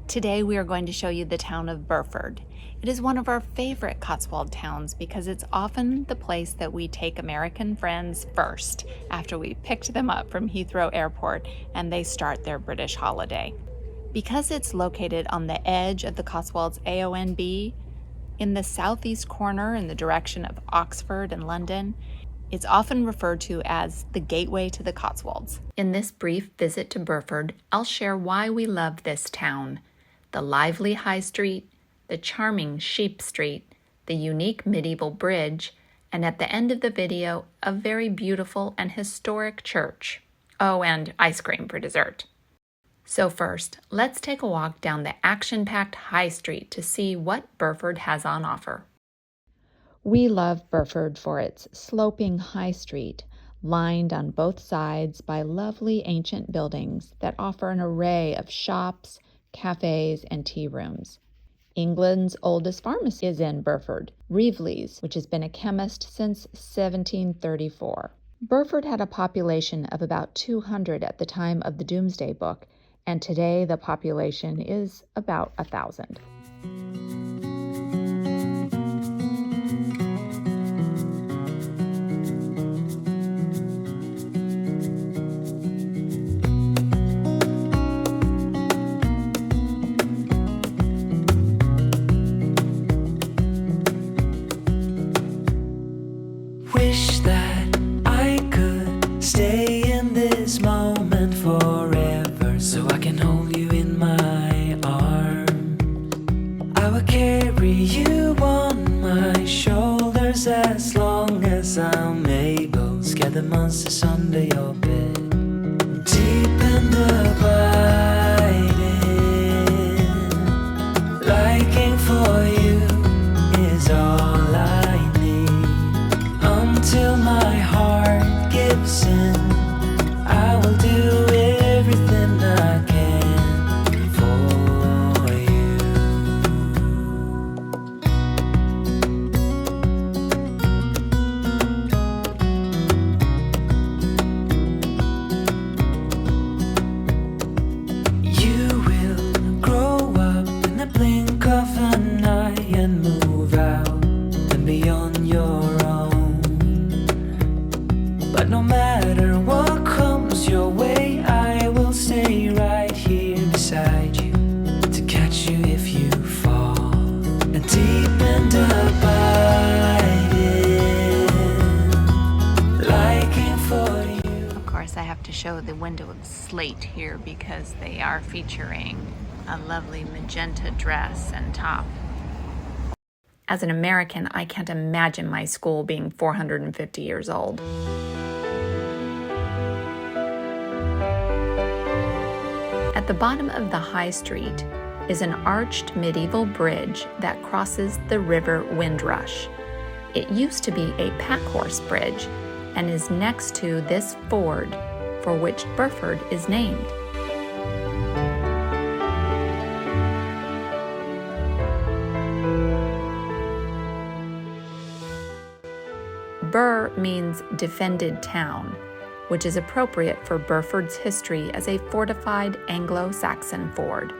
Today we are going to show you the town of Burford. It is one of our favorite Cotswold towns because it's often the place that we take American friends first after we picked them up from Heathrow Airport and they start their British holiday. Because it's located on the edge of the Cotswolds AONB, in the southeast corner in the direction of Oxford and London, it's often referred to as the gateway to the Cotswolds. In this brief visit to Burford, I'll share why we love this town, the lively High Street, the charming Sheep Street, the unique medieval bridge, and at the end of the video, a very beautiful and historic church. Oh, and ice cream for dessert. So first, let's take a walk down the action-packed High Street to see what Burford has on offer. We love Burford for its sloping High Street, lined on both sides by lovely ancient buildings that offer an array of shops, cafes, and tea rooms. England's oldest pharmacy is in Burford, Reevely's, which has been a chemist since 1734. Burford had a population of about 200 at the time of the Domesday Book, and today the population is about 1,000. Wish that I could stay in this moment forever, so I can hold you in my arms. I will carry you on my shoulders as long as I'm able. Scare the monsters under your bed, deep and abiding. Liking for you is all I need. Until my heart gives in, I will do everything I can for you. You will grow up in the blink of an eye and move out and be on your own. But no matter what comes your way, I will stay right here beside you to catch you if you fall. And deep and abiding, liking for you. Of course, I have to show the window of slate here because they are featuring a lovely magenta dress and top. As an American, I can't imagine my school being 450 years old. At the bottom of the High Street is an arched medieval bridge that crosses the River Windrush. It used to be a packhorse bridge and is next to this ford, for which Burford is named. Bur means defended town, which is appropriate for Burford's history as a fortified Anglo-Saxon ford.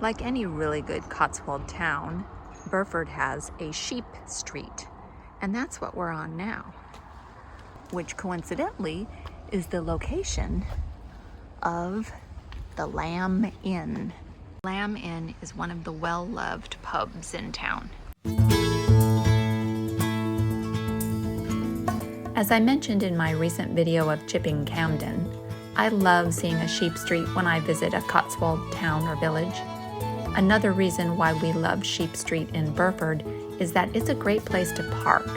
Like any really good Cotswold town, Burford has a sheep street, and that's what we're on now, which coincidentally is the location of the Lamb Inn. Lamb Inn is one of the well-loved pubs in town. As I mentioned in my recent video of Chipping Camden, I love seeing a sheep street when I visit a Cotswold town or village. Another reason why we love Sheep Street in Burford is that it's a great place to park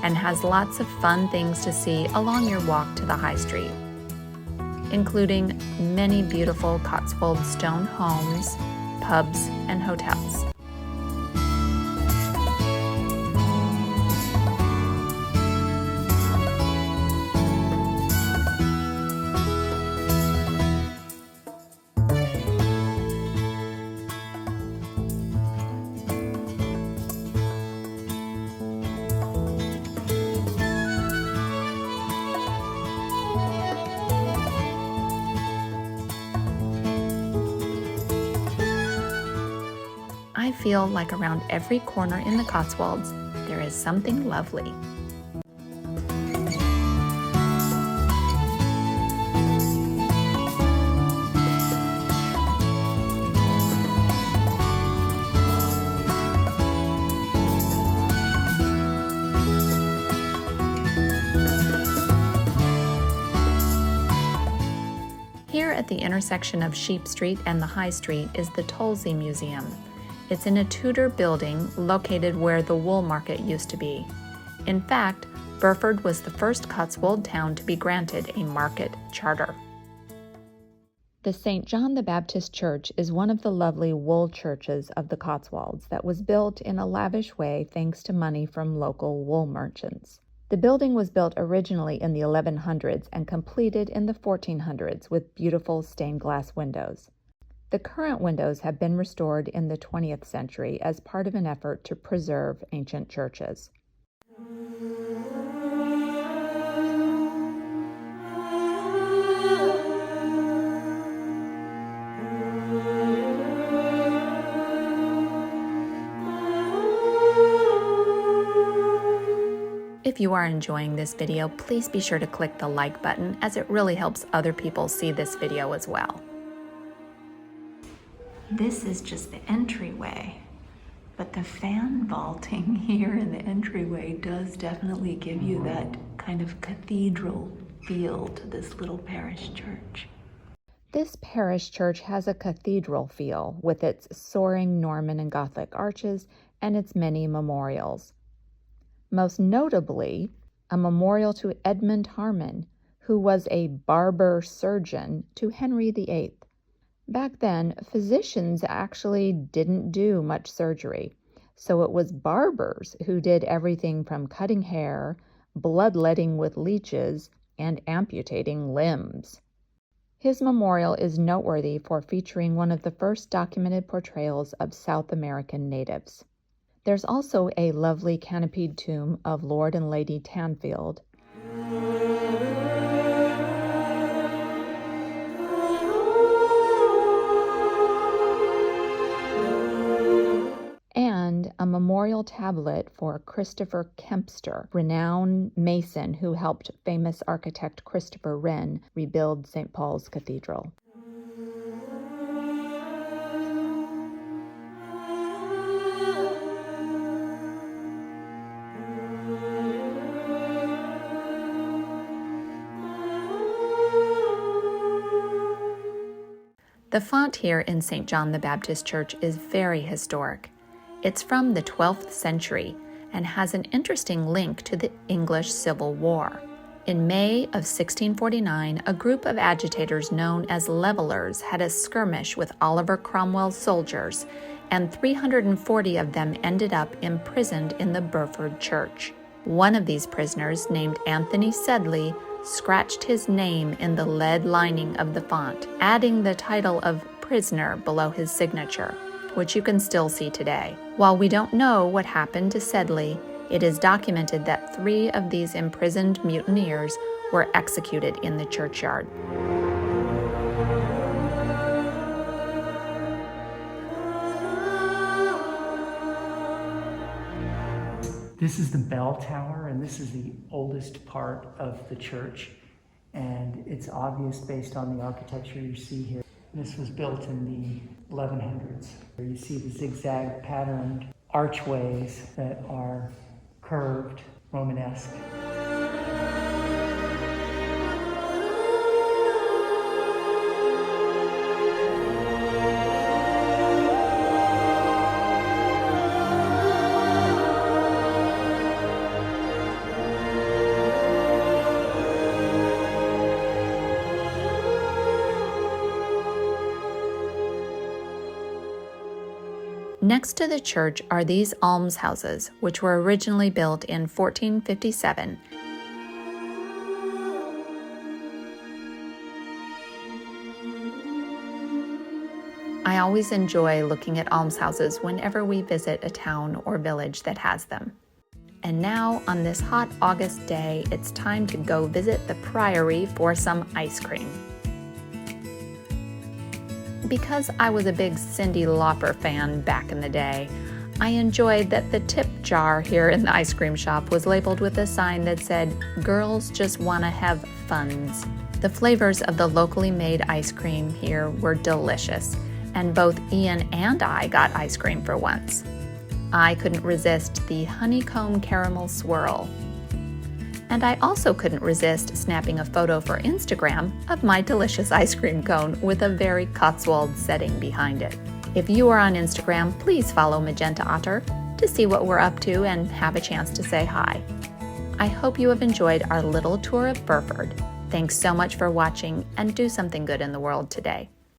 and has lots of fun things to see along your walk to the High Street, including many beautiful Cotswold stone homes, pubs, and hotels. feel like around every corner in the Cotswolds, there is something lovely. Here at the intersection of Sheep Street and the High Street is the Tollsey Museum. It's in a Tudor building located where the wool market used to be. In fact, Burford was the first Cotswold town to be granted a market charter. The St. John the Baptist Church is one of the lovely wool churches of the Cotswolds that was built in a lavish way thanks to money from local wool merchants. The building was built originally in the 1100s and completed in the 1400s with beautiful stained glass windows. The current windows have been restored in the 20th century as part of an effort to preserve ancient churches. If you are enjoying this video, please be sure to click the like button as it really helps other people see this video as well. This is just the entryway, but the fan vaulting here in the entryway does definitely give you that kind of cathedral feel to this little parish church. This parish church has a cathedral feel with its soaring Norman and Gothic arches and its many memorials. Most notably, a memorial to Edmund Harmon, who was a barber surgeon to Henry VIII. Back then, physicians actually didn't do much surgery, so it was barbers who did everything from cutting hair, bloodletting with leeches, and amputating limbs. His memorial is noteworthy for featuring one of the first documented portrayals of South American natives. There's also a lovely canopied tomb of Lord and Lady Tanfield. And a memorial tablet for Christopher Kempster, renowned mason who helped famous architect Christopher Wren rebuild St. Paul's Cathedral. The font here in St. John the Baptist Church is very historic. It's from the 12th century and has an interesting link to the English Civil War. In May of 1649, a group of agitators known as Levelers had a skirmish with Oliver Cromwell's soldiers, and 340 of them ended up imprisoned in the Burford Church. One of these prisoners, named Anthony Sedley, scratched his name in the lead lining of the font, adding the title of prisoner below his signature, which you can still see today. While we don't know what happened to Sedley, it is documented that 3 of these imprisoned mutineers were executed in the churchyard. This is the bell tower, and this is the oldest part of the church, and it's obvious based on the architecture you see here. This was built in the 1100s. You see the zigzag patterned archways that are curved, Romanesque. Next to the church are these almshouses, which were originally built in 1457. I always enjoy looking at almshouses whenever we visit a town or village that has them. And now, on this hot August day, it's time to go visit the Priory for some ice cream. Because I was a big Cyndi Lauper fan back in the day, I enjoyed that the tip jar here in the ice cream shop was labeled with a sign that said, "Girls just want to have funs." The flavors of the locally made ice cream here were delicious, and both Ian and I got ice cream for once. I couldn't resist the honeycomb caramel swirl. And I also couldn't resist snapping a photo for Instagram of my delicious ice cream cone with a very Cotswolds setting behind it. If you are on Instagram, please follow Magenta Otter to see what we're up to and have a chance to say hi. I hope you have enjoyed our little tour of Burford. Thanks so much for watching, and do something good in the world today.